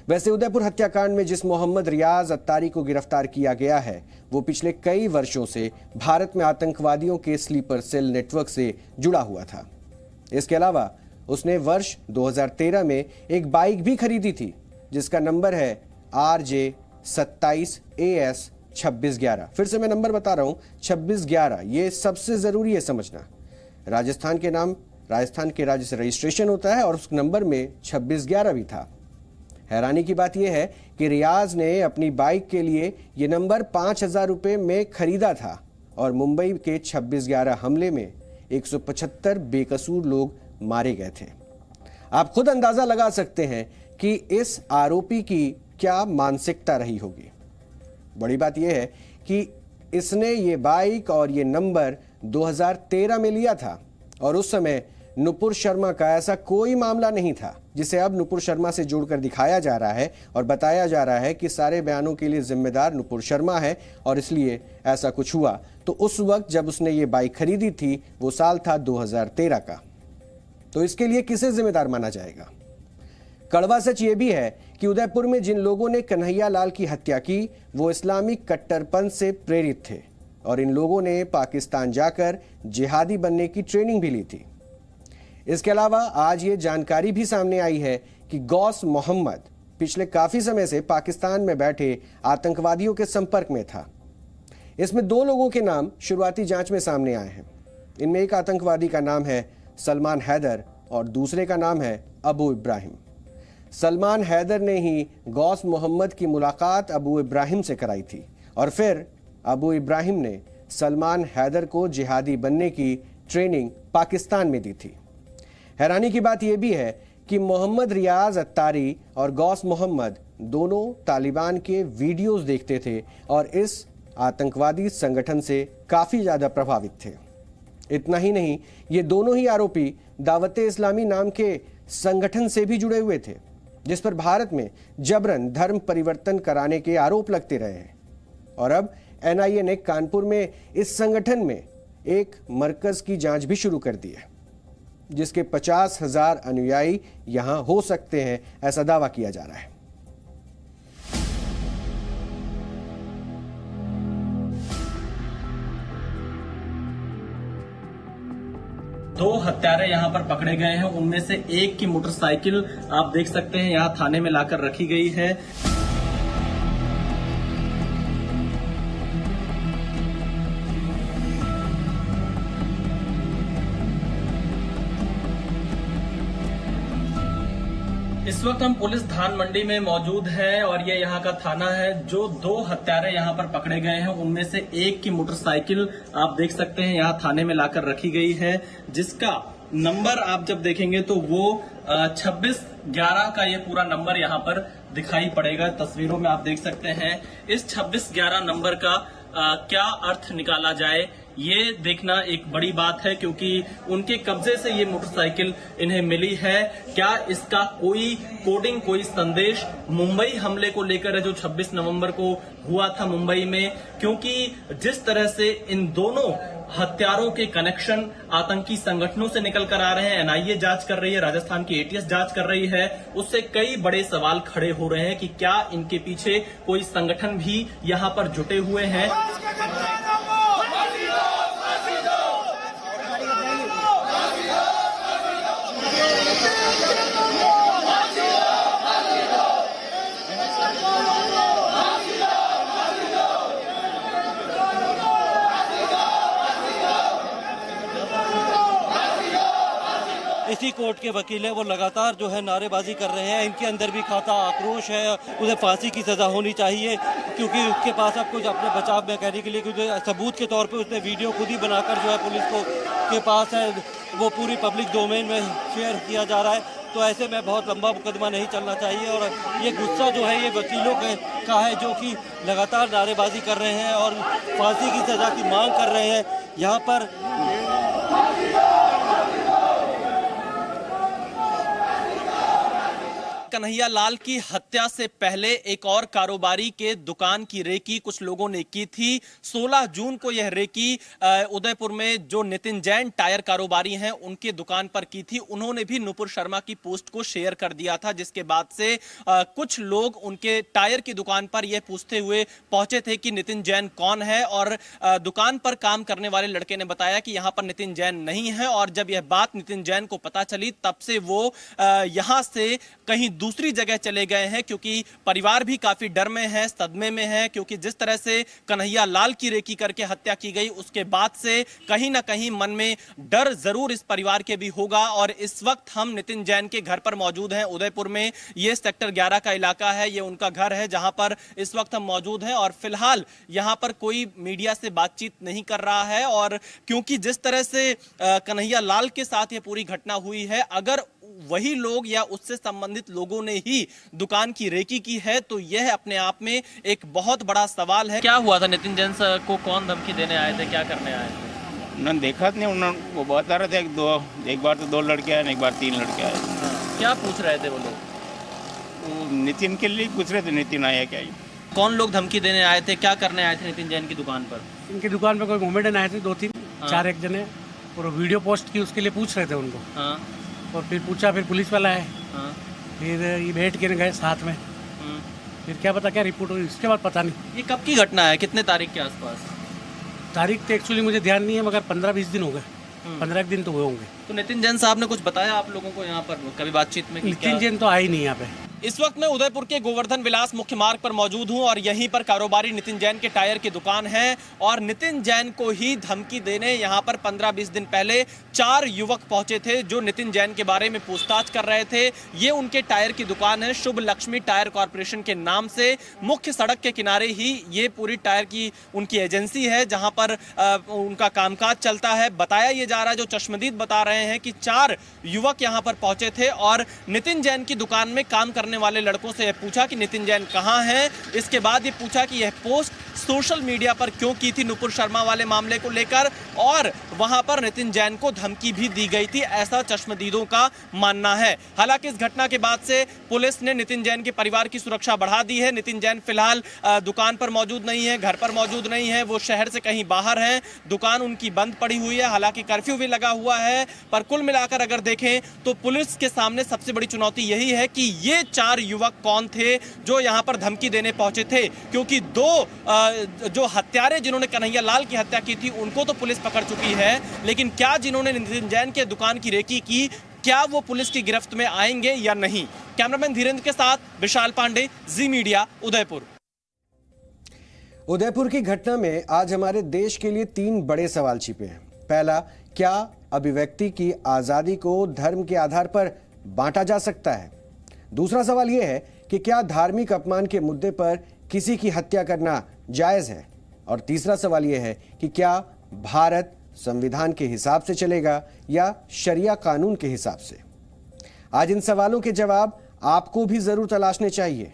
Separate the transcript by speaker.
Speaker 1: वैसे उदयपुर हत्याकांड में जिस मोहम्मद रियाज अत्तारी को गिरफ्तार किया गया है वो पिछले कई वर्षों से भारत में आतंकवादियों के स्लीपर सेल नेटवर्क से जुड़ा हुआ था। इसके अलावा उसने वर्ष 2013 में एक बाइक भी खरीदी थी जिसका नंबर है RJ27AS2611। फिर से मैं नंबर बता रहा हूं 2611। ये सबसे जरूरी है समझना। राजस्थान के राज्य से रजिस्ट्रेशन होता है और उस नंबर में 2611 भी था। हैरानी की बात यह है कि रियाज ने अपनी बाइक के लिए ये नंबर 5,000 रुपये में खरीदा था और मुंबई के 2611 हमले में 175 बेकसूर लोग मारे गए थे। आप खुद अंदाजा लगा सकते हैं कि इस आरोपी की क्या मानसिकता रही होगी। बड़ी बात यह है कि इसने ये बाइक और ये नंबर 2013 में लिया था और उस समय नुपुर शर्मा का ऐसा कोई मामला नहीं था जिसे अब नुपुर शर्मा से जोड़कर दिखाया जा रहा है और बताया जा रहा है कि सारे बयानों के लिए जिम्मेदार नुपुर शर्मा है और इसलिए ऐसा कुछ हुआ। तो उस वक्त जब उसने ये बाइक खरीदी थी वो साल था 2013 का। तो इसके लिए किसे जिम्मेदार माना जाएगा? कड़वा सच ये भी है कि उदयपुर में जिन लोगों ने कन्हैया लाल की हत्या की वो इस्लामिक कट्टरपंथ से प्रेरित थे और इन लोगों ने पाकिस्तान जाकर जिहादी बनने की ट्रेनिंग भी ली थी। इसके अलावा आज ये जानकारी भी सामने आई है कि गौस मोहम्मद पिछले काफी समय से पाकिस्तान में बैठे आतंकवादियों के संपर्क में था। इसमें 2 लोगों के नाम शुरुआती जांच में सामने आए हैं। इनमें एक आतंकवादी का नाम है सलमान हैदर और दूसरे का नाम है अबू इब्राहिम। सलमान हैदर ने ही गौस मोहम्मद की मुलाकात अबू इब्राहिम से कराई थी और फिर अबू इब्राहिम ने सलमान हैदर को जिहादी बनने की ट्रेनिंग पाकिस्तान में दी थी। हैरानी की बात यह भी है कि मोहम्मद रियाज अत्तारी और गौस मोहम्मद दोनों तालिबान के वीडियोस देखते थे और इस आतंकवादी संगठन से काफी ज्यादा प्रभावित थे। इतना ही नहीं, ये दोनों ही आरोपी दावते इस्लामी नाम के संगठन से भी जुड़े हुए थे जिस पर भारत में जबरन धर्म परिवर्तन कराने के आरोप लगते रहे हैं। और अब NIA ने कानपुर में इस संगठन में एक मरकज की जांच भी शुरू कर दी है जिसके 50,000 अनुयायी यहां हो सकते हैं, ऐसा दावा किया जा रहा है।
Speaker 2: दो हत्यारे यहां पर पकड़े गए हैं। उनमें से एक की मोटरसाइकिल आप देख सकते हैं यहां थाने में लाकर रखी गई है। इस वक्त हम पुलिस धान मंडी में मौजूद हैं और ये यहाँ का थाना है। जो 2 हत्यारे यहाँ पर पकड़े गए हैं उनमें से एक की मोटरसाइकिल आप देख सकते हैं यहाँ थाने में लाकर रखी गई है जिसका नंबर आप जब देखेंगे तो वो 2611 का ये पूरा नंबर यहाँ पर दिखाई पड़ेगा। तस्वीरों में आप देख सकते हैं। इस 2611 नंबर का क्या अर्थ निकाला जाए ये देखना एक बड़ी बात है क्योंकि उनके कब्जे से ये मोटरसाइकिल इन्हें मिली है। क्या इसका कोई कोडिंग, कोई संदेश मुंबई हमले को लेकर है जो 26 नवंबर को हुआ था मुंबई में? क्योंकि जिस तरह से इन दोनों हत्यारों के कनेक्शन आतंकी संगठनों से निकल कर आ रहे हैं, NIA जांच कर रही है, राजस्थान की ATS जांच कर रही है, उससे कई बड़े सवाल खड़े हो रहे हैं कि क्या इनके पीछे कोई संगठन भी यहां पर जुटे हुए हैं।
Speaker 3: इसी कोर्ट के वकील है वो लगातार जो है नारेबाजी कर रहे हैं। इनके अंदर भी खाता आक्रोश है, उसे फांसी की सजा होनी चाहिए क्योंकि उसके पास अब कुछ अपने बचाव में कहने के लिए क्योंकि सबूत के तौर पे उसने वीडियो खुद ही बनाकर जो है पुलिस को के पास है वो पूरी पब्लिक डोमेन में शेयर किया जा रहा है। तो ऐसे में बहुत लंबा मुकदमा नहीं चलना चाहिए और ये गुस्सा जो है ये वकीलों का है जो कि लगातार नारेबाजी कर रहे हैं और फांसी की सजा की मांग कर रहे हैं। यहाँ पर
Speaker 2: कन्हैया लाल की हत्या से पहले एक और कारोबारी के दुकान की रेकी कुछ लोगों ने की थी। 16 जून को यह रेकी उदयपुर में जो नितिन जैन टायर कारोबारी हैं उनके दुकान पर की थी। उन्होंने भी नुपुर शर्मा की पोस्ट को शेयर कर दिया था, जिसके बाद से कुछ लोग उनके टायर की दुकान पर यह पूछते हुए पहुंचे थे कि नितिन जैन कौन है, और दुकान पर काम करने वाले लड़के ने बताया कि यहां पर नितिन जैन नहीं है। और जब यह बात नितिन जैन को पता चली तब से वो यहां से कहीं दूसरी जगह चले गए हैं, क्योंकि परिवार भी काफी डर में है, सदमे में है, क्योंकि जिस तरह से कन्हैया लाल की रेकी करके हत्या की गई उसके बाद से कहीं ना कहीं मन में डर जरूर इस परिवार के भी होगा। और इस वक्त हम नितिन जैन के घर पर मौजूद हैं उदयपुर में। ये सेक्टर 11 का इलाका है, ये उनका घर है जहां पर इस वक्त हम मौजूद हैं। और फिलहाल यहां पर कोई मीडिया से बातचीत नहीं कर रहा है, और क्योंकि जिस तरह से कन्हैया लाल के साथ ये पूरी घटना हुई है, अगर वही लोग या उससे संबंधित लोगों ने ही दुकान की रेकी की है तो यह अपने आप में एक बहुत बड़ा सवाल है। क्या हुआ था? नितिन जैन को कौन धमकी देने आए थे, क्या करने आए थे?
Speaker 4: उन्होंने देखा नहीं, उन्होंने वो बता रहे थे एक बार तो 2 लड़के आए, एक बार 3 लड़के आए।
Speaker 2: हाँ, क्या पूछ रहे थे वो लोग?
Speaker 4: वो नितिन के लिए पूछ रहे थे, नितिन आया क्या?
Speaker 2: कौन लोग धमकी देने आए थे, क्या करने आए थे नितिन जैन की दुकान पर?
Speaker 5: इनकी दुकान पर कोई मोमेंटन आए थे 2-3 4 एक जने, और वीडियो पोस्ट की उसके लिए पूछ रहे थे उनको।
Speaker 2: हाँ।
Speaker 5: और फिर पूछा, फिर पुलिस वाला है।
Speaker 2: हाँ।
Speaker 5: फिर ये बैठ के गए साथ में। फिर क्या पता क्या रिपोर्ट हुई, उसके बाद पता नहीं।
Speaker 2: ये कब की घटना है, कितने तारीख के आसपास?
Speaker 5: तारीख तो एक्चुअली मुझे ध्यान नहीं है, मगर 15-20 दिन हो गए। 15 दिन तो हुए होंगे।
Speaker 2: तो नितिन जैन साहब ने कुछ बताया आप लोगों को यहाँ पर कभी बातचीत में?
Speaker 5: नितिन जैन तो आए नहीं यहाँ पे।
Speaker 2: इस वक्त मैं उदयपुर के गोवर्धन विलास मुख्य मार्ग पर मौजूद हूं और यहीं पर कारोबारी नितिन जैन के टायर की दुकान है। और नितिन जैन को ही धमकी देने यहां पर 15-20 दिन पहले 4 युवक पहुंचे थे जो नितिन जैन के बारे में पूछताछ कर रहे थे। ये उनके टायर की दुकान है, शुभ लक्ष्मी टायर कॉर्पोरेशन के नाम से। मुख्य सड़क के किनारे ही ये पूरी टायर की उनकी एजेंसी है जहां पर उनका कामकाज चलता है। बताया ये जा रहा है, जो चश्मदीद बता रहे हैं कि 4 युवक यहां पर पहुंचे थे और नितिन जैन की दुकान में काम करने वाले लड़कों से यह पूछा कि नितिन जैन कहां हैं। इसके बाद ये पूछा कि यह पोस्ट सोशल मीडिया पर क्यों की थी नुपुर शर्मा वाले मामले को लेकर, और वहां पर नितिन जैन को धमकी भी दी गई थी, ऐसा चश्मदीदों का मानना है। हालांकि इस घटना के बाद से पुलिस ने नितिन जैन के परिवार की सुरक्षा बढ़ा दी है। नितिन जैन फिलहाल दुकान पर मौजूद नहीं है, घर पर मौजूद नहीं है, वो शहर से कहीं बाहर है। दुकान उनकी बंद पड़ी हुई है, हालांकि कर्फ्यू भी लगा हुआ है। पर कुल मिलाकर अगर देखें तो पुलिस के सामने सबसे बड़ी चुनौती यही है कि ये 4 युवक कौन थे जो यहां पर धमकी देने पहुंचे थे, क्योंकि 2 जो हत्यारे जिन्होंने कन्हैया लाल की हत्या की थी उनको तो पुलिस पकड़ चुकी है, लेकिन क्या जिन्होंने नितिन जैन के दुकान की रेकी की, क्या वो पुलिस की गिरफ्त में आएंगे या नहीं? कैमरामैन धीरेन्द्र के साथ विशाल पांडे, जी मीडिया, उदयपुर।
Speaker 1: उदयपुर की घटना में आज हमारे देश के लिए 3 बड़े सवाल छिपे हैं। पहला, क्या अभिव्यक्ति की आजादी को धर्म के आधार पर बांटा जा सकता है? दूसरा सवाल यह है कि क्या धार्मिक अपमान के मुद्दे पर किसी की हत्या करना जायज है? और तीसरा सवाल यह है कि क्या भारत संविधान के हिसाब से चलेगा या शरिया कानून के हिसाब से? आज इन सवालों के जवाब आपको भी जरूर तलाशने चाहिए।